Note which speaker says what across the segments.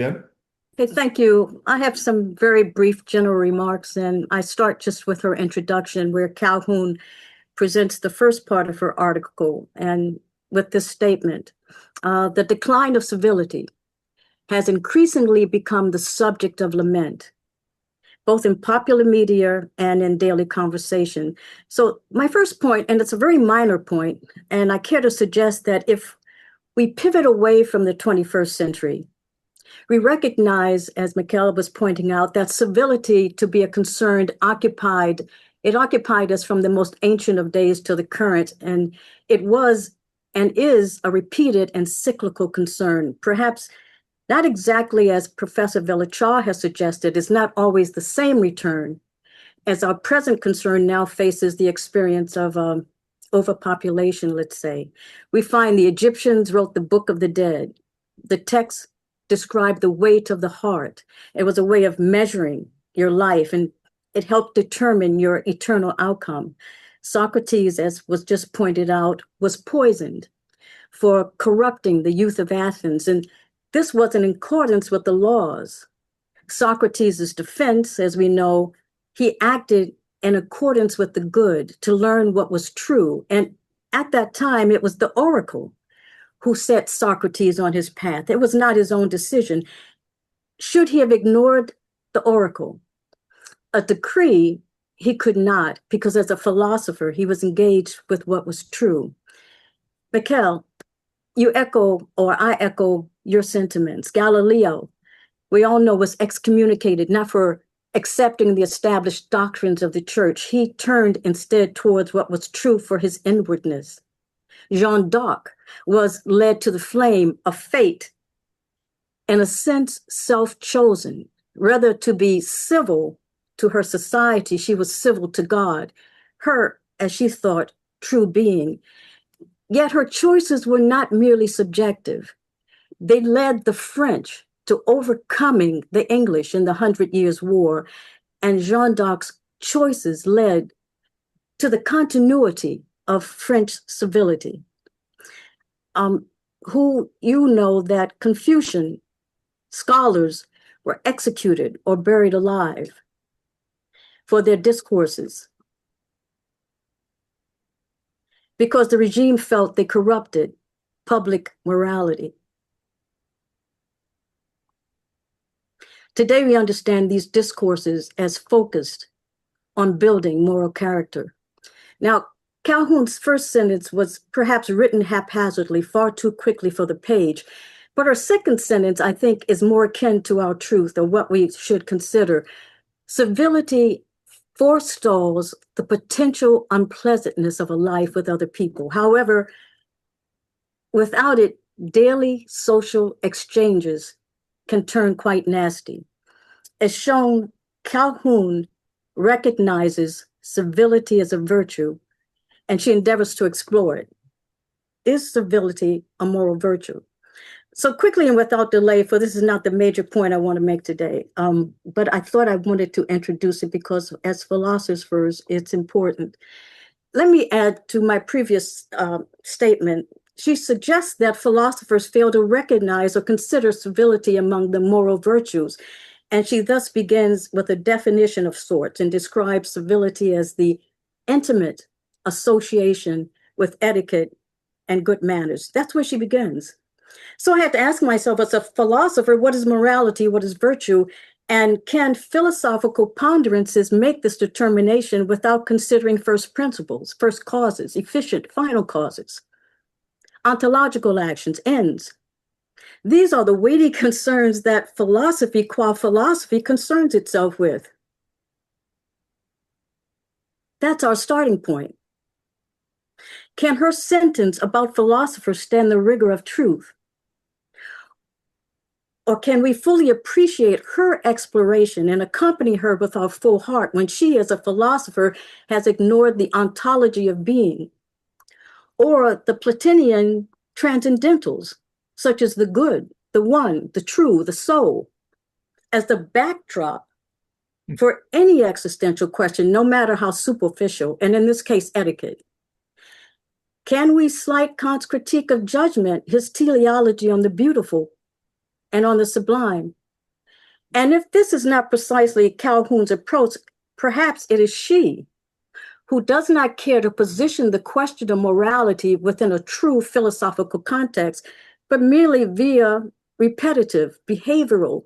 Speaker 1: Yeah.
Speaker 2: Okay, thank you. I have some very brief general remarks, and I start just with her introduction, where Calhoun presents the first part of her article, and with this statement, the decline of civility has increasingly become the subject of lament, both in popular media and in daily conversation. So my first point, and it's a very minor point, and I care to suggest that if we pivot away from the 21st century, we recognize, as Mikhail was pointing out, that civility to be a concern it occupied us from the most ancient of days to the current, and it was and is a repeated and cyclical concern. Perhaps not exactly as Professor Velichar has suggested, is not always the same return, as our present concern now faces the experience of overpopulation, let's say. We find the Egyptians wrote the Book of the Dead. The text described the weight of the heart. It was a way of measuring your life, and it helped determine your eternal outcome. Socrates, as was just pointed out, was poisoned for corrupting the youth of Athens, and this was in accordance with the laws. Socrates' defense, as we know, he acted in accordance with the good to learn what was true. And at that time, it was the oracle who set Socrates on his path. It was not his own decision. Should he have ignored the oracle? A decree, he could not, because as a philosopher, he was engaged with what was true. Mikhail, you echo, or I echo your sentiments. Galileo, we all know, was excommunicated, not for accepting the established doctrines of the church. He turned instead towards what was true for his inwardness. Jeanne d'Arc was led to the flame of fate, in a sense, self-chosen. Rather to be civil to her society, she was civil to God, her, as she thought, true being. Yet her choices were not merely subjective. They led the French to overcoming the English in the 100 Years' War, and Jeanne d'Arc's choices led to the continuity of French civility. Who you know that Confucian scholars were executed or buried alive for their discourses because the regime felt they corrupted public morality. Today, we understand these discourses as focused on building moral character. Now, Calhoun's first sentence was perhaps written haphazardly, far too quickly for the page, but her second sentence, I think, is more akin to our truth, or what we should consider. Civility forestalls the potential unpleasantness of a life with other people. However, without it, daily social exchanges can turn quite nasty. As shown, Calhoun recognizes civility as a virtue, and she endeavors to explore it. Is civility a moral virtue? So quickly and without delay, for this is not the major point I want to make today, but I thought I wanted to introduce it because as philosophers, it's important. Let me add to my previous statement. She suggests that philosophers fail to recognize or consider civility among the moral virtues. And she thus begins with a definition of sorts and describes civility as the intimate association with etiquette and good manners. That's where she begins. So I had to ask myself, as a philosopher, what is morality? What is virtue? And can philosophical ponderances make this determination without considering first principles, first causes, efficient final causes, ontological actions, ends? These are the weighty concerns that philosophy, qua philosophy, concerns itself with. That's our starting point. Can her sentence about philosophers stand the rigor of truth? Or can we fully appreciate her exploration and accompany her with our full heart when she, as a philosopher, has ignored the ontology of being, or the Platonian transcendentals, such as the good, the one, the true, the soul, as the backdrop for any existential question, no matter how superficial, and in this case, etiquette? Can we slight Kant's critique of judgment, his teleology on the beautiful, and on the sublime. And if this is not precisely Calhoun's approach, perhaps it is she who does not care to position the question of morality within a true philosophical context, but merely via repetitive, behavioral,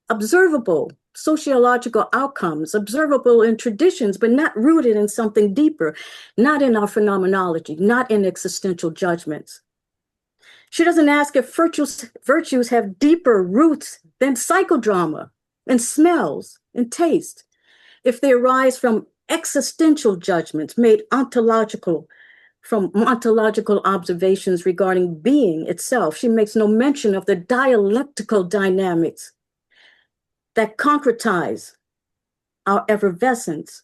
Speaker 2: observable sociological outcomes, observable in traditions, but not rooted in something deeper, not in our phenomenology, not in existential judgments. She doesn't ask if virtues have deeper roots than psychodrama and smells and taste, if they arise from existential judgments made ontological from ontological observations regarding being itself. She makes no mention of the dialectical dynamics that concretize our effervescence,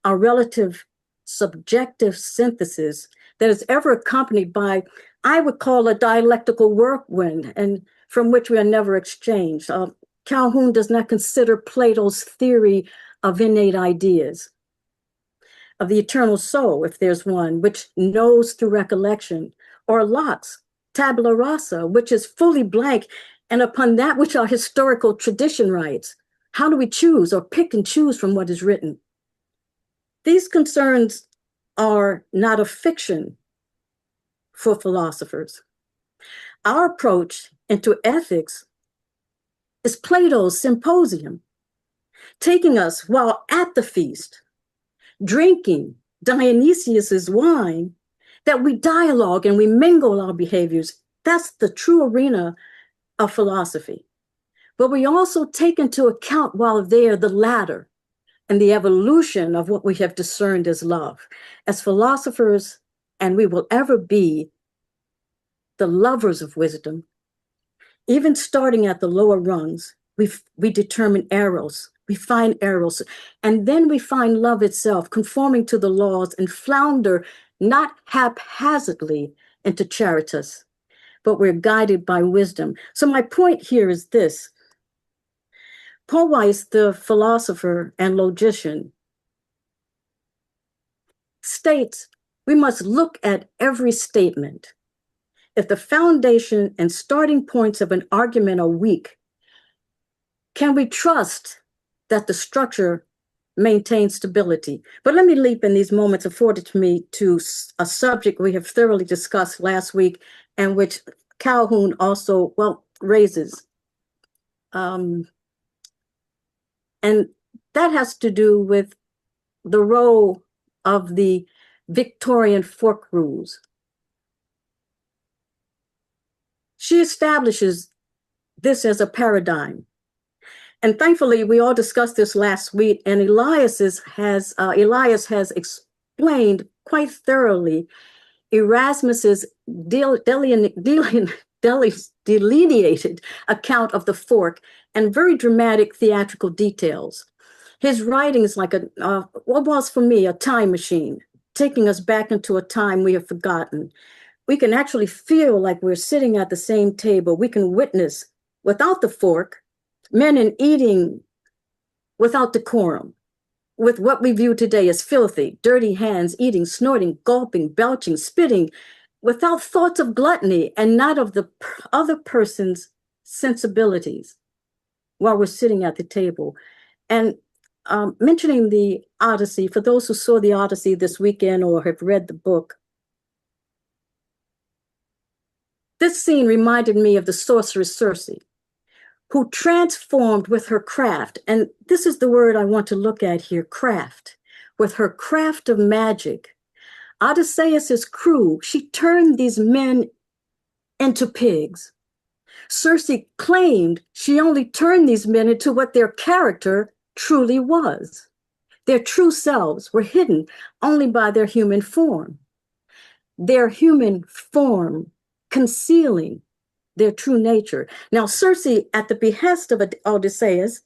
Speaker 2: our relative subjective synthesis that is ever accompanied by, I would call, a dialectical whirlwind, and from which we are never exchanged. Calhoun does not consider Plato's theory of innate ideas, of the eternal soul, if there's one, which knows through recollection, or Locke's tabula rasa, which is fully blank, and upon that which our historical tradition writes. How do we choose or pick and choose from what is written? These concerns are not a fiction for philosophers. Our approach into ethics is Plato's symposium, taking us while at the feast, drinking Dionysius's wine, that we dialogue and we mingle our behaviors. That's the true arena of philosophy. But we also take into account while there the ladder and the evolution of what we have discerned as love. As philosophers, and we will ever be the lovers of wisdom, even starting at the lower rungs, we determine eros, we find eros, and then we find love itself, conforming to the laws, and flounder not haphazardly into charitas, but we're guided by wisdom. So my point here is this. Paul Weiss, the philosopher and logician, states we must look at every statement. If the foundation and starting points of an argument are weak, can we trust that the structure maintains stability? But let me leap in these moments afforded to me to a subject we have thoroughly discussed last week and which Calhoun also, raises. And that has to do with the role of the Victorian fork rules. She establishes this as a paradigm. And thankfully, we all discussed this last week, and Elias has explained quite thoroughly Erasmus's delineated account of the fork and very dramatic theatrical details. His writing is like what was for me a time machine, taking us back into a time we have forgotten. We can actually feel like we're sitting at the same table. We can witness, without the fork, men and eating without decorum, with what we view today as filthy, dirty hands, eating, snorting, gulping, belching, spitting, without thoughts of gluttony and not of the other person's sensibilities while we're sitting at the table. And mentioning the Odyssey, for those who saw the Odyssey this weekend or have read the book, this scene reminded me of the sorceress Circe, who transformed with her craft, and this is the word I want to look at here, craft. With her craft of magic, Odysseus's crew, she turned these men into pigs. Circe claimed she only turned these men into what their character truly was. Their true selves were hidden only by their human form. Their human form concealing their true nature. Now, Circe, at the behest of Odysseus,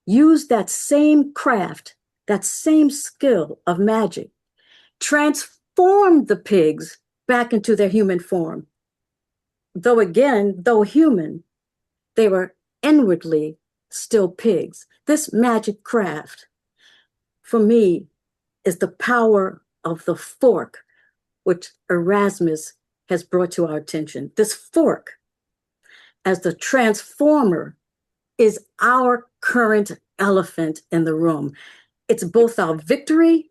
Speaker 2: used that same craft, that same skill of magic, transformed the pigs back into their human form. Though human, they were inwardly still pigs. This magic craft, for me, is the power of the fork, which Erasmus has brought to our attention. This fork as the transformer is our current elephant in the room. It's both our victory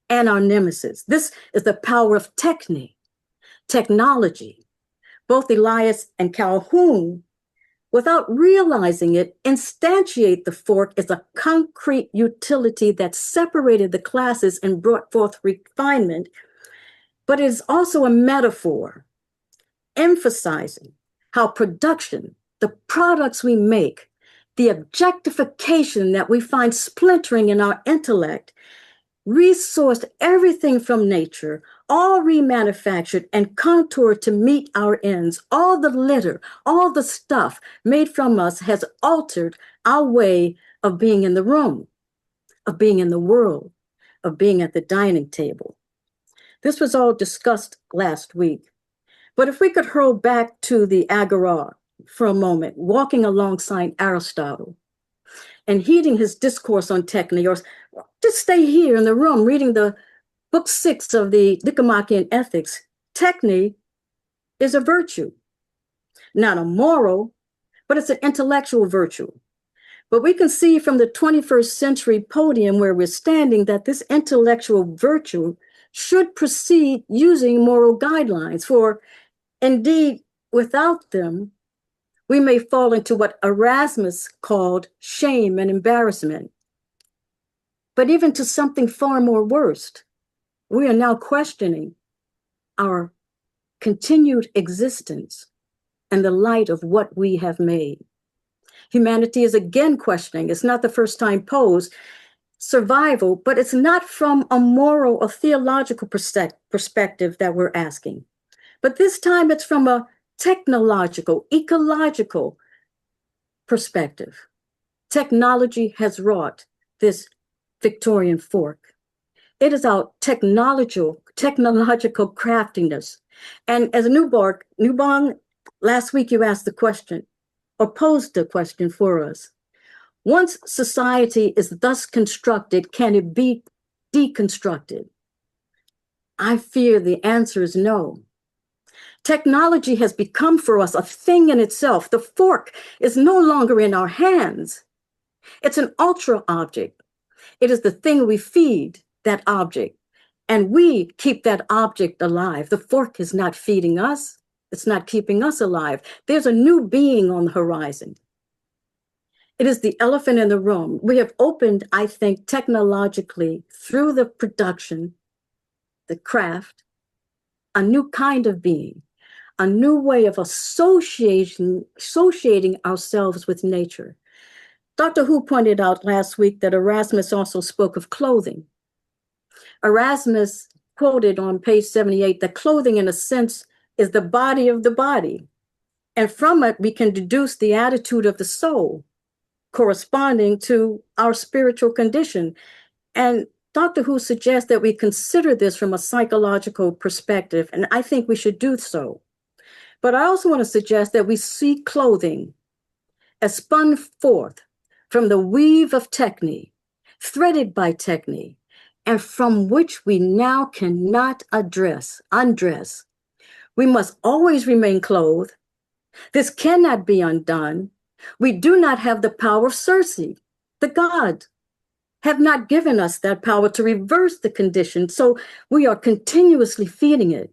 Speaker 2: and our nemesis. This is the power of technology. Both Elias and Calhoun, without realizing it, instantiate the fork as a concrete utility that separated the classes and brought forth refinement, but it is also a metaphor emphasizing how production, the products we make, the objectification that we find splintering in our intellect, resourced everything from nature, all remanufactured and contoured to meet our ends. All the litter, all the stuff made from us has altered our way of being in the room, of being in the world, of being at the dining table. This was all discussed last week. But if we could hurl back to the Agora for a moment, walking alongside Aristotle and heeding his discourse on techne, or just stay here in the room reading the book 6 of the Nicomachean Ethics, techne is a virtue, not a moral, but it's an intellectual virtue. But we can see from the 21st century podium where we're standing that this intellectual virtue should proceed using moral guidelines, for indeed, without them, we may fall into what Erasmus called shame and embarrassment. But even to something far more worse, we are now questioning our continued existence in the light of what we have made. Humanity is again questioning, it's not the first time posed, survival, but it's not from a moral or theological perspective that we're asking. But this time it's from a technological, ecological perspective. Technology has wrought this Victorian fork. It is our technological craftiness. And as Newbong, last week you asked the question, or posed the question for us. Once society is thus constructed, can it be deconstructed? I fear the answer is no. Technology has become for us a thing in itself. The fork is no longer in our hands. It's an ultra object. It is the thing we feed that object, and we keep that object alive. The fork is not feeding us. It's not keeping us alive. There's a new being on the horizon. It is the elephant in the room. We have opened, I think, technologically through the production, the craft, a new kind of being, a new way of associating ourselves with nature. Dr. Who pointed out last week that Erasmus also spoke of clothing. Erasmus quoted on page 78 that clothing, in a sense, is the body of the body. And from it, we can deduce the attitude of the soul corresponding to our spiritual condition. And Dr. Who suggests that we consider this from a psychological perspective, and I think we should do so. But I also want to suggest that we see clothing as spun forth from the weave of techne, threaded by techne, and from which we now cannot undress. We must always remain clothed. This cannot be undone. We do not have the power of Circe. The gods have not given us that power to reverse the condition, so we are continuously feeding it.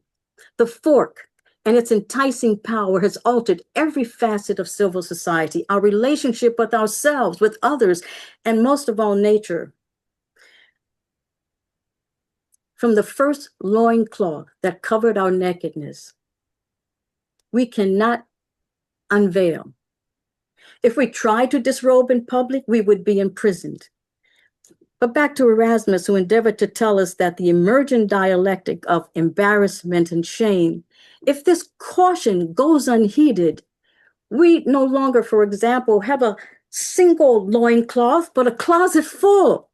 Speaker 2: The fork and its enticing power has altered every facet of civil society, our relationship with ourselves, with others, and most of all, nature. From the first loincloth that covered our nakedness, we cannot unveil. If we tried to disrobe in public, we would be imprisoned. But back to Erasmus, who endeavored to tell us that the emergent dialectic of embarrassment and shame, if this caution goes unheeded, we no longer, for example, have a single loincloth, but a closet full,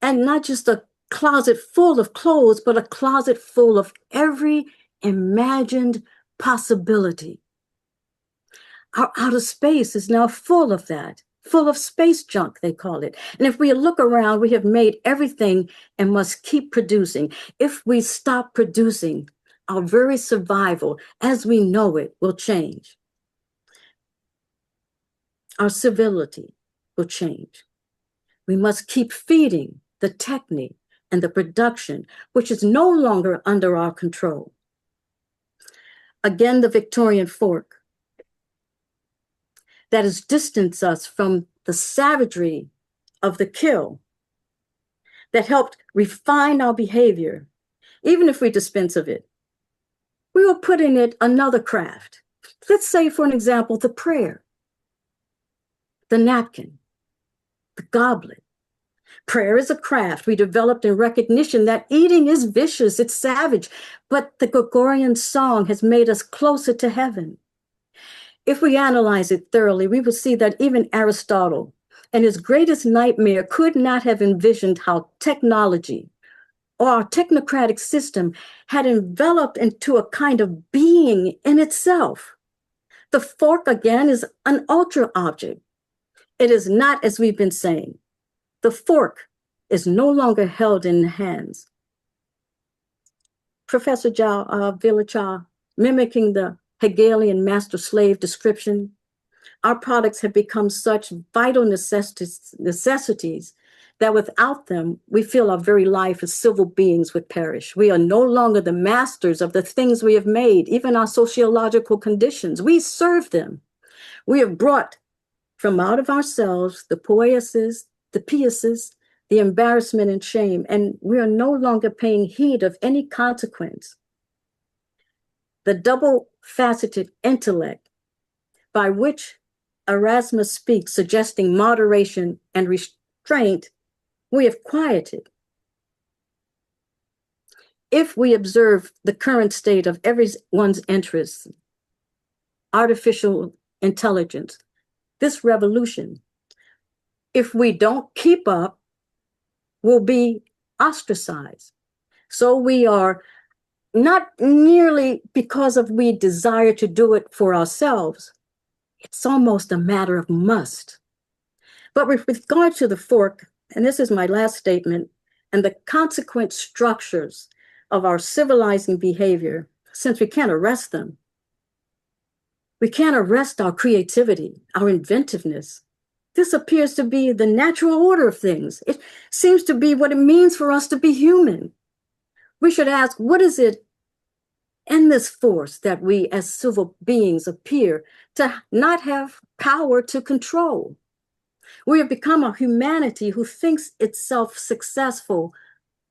Speaker 2: and not just a closet full of clothes, but a closet full of every imagined possibility. Our outer space is now full of that, full of space junk, they call it. And if we look around, we have made everything and must keep producing. If we stop producing, our very survival as we know it will change. Our civility will change. We must keep feeding the technique and the production, which is no longer under our control. Again, the Victorian fork that has distanced us from the savagery of the kill, that helped refine our behavior, even if we dispense of it. We will put in it another craft. Let's say, for an example, the prayer, the napkin, the goblet. Prayer is a craft we developed in recognition that eating is vicious, it's savage, but the Gregorian song has made us closer to heaven. If we analyze it thoroughly, we will see that even Aristotle, in his greatest nightmare, could not have envisioned how technology or our technocratic system had enveloped into a kind of being in itself. The fork, again, is an ultra object. It is not, as we've been saying, the fork is no longer held in hands. Professor Villacha, mimicking the Hegelian master-slave description, our products have become such vital necessities that without them, we feel our very life as civil beings would perish. We are no longer the masters of the things we have made, even our sociological conditions. We serve them. We have brought from out of ourselves the poiesis, the pieces, the embarrassment and shame, and we are no longer paying heed of any consequence. The double-faceted intellect by which Erasmus speaks, suggesting moderation and restraint, we have quieted. If we observe the current state of everyone's interests, artificial intelligence, this revolution, if we don't keep up, will be ostracized. So we are not merely because of we desire to do it for ourselves, it's almost a matter of must. But with regard to the fork, and this is my last statement, and the consequent structures of our civilizing behavior, since we can't arrest them, we can't arrest our creativity, our inventiveness. This appears to be the natural order of things. It seems to be what it means for us to be human. We should ask, what is it in this force that we as civil beings appear to not have power to control? We have become a humanity who thinks itself successful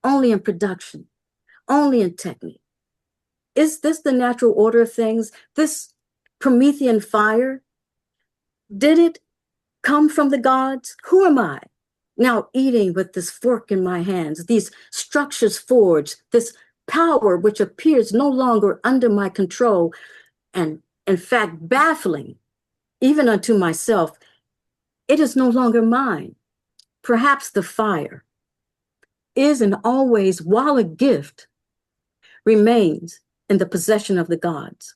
Speaker 2: only in production, only in technique. Is this the natural order of things? This Promethean fire? Did it come from the gods? Who am I now eating with this fork in my hands, these structures forged, this power which appears no longer under my control, and in fact baffling even unto myself? It is no longer mine. Perhaps the fire is and always, while a gift, remains in the possession of the gods.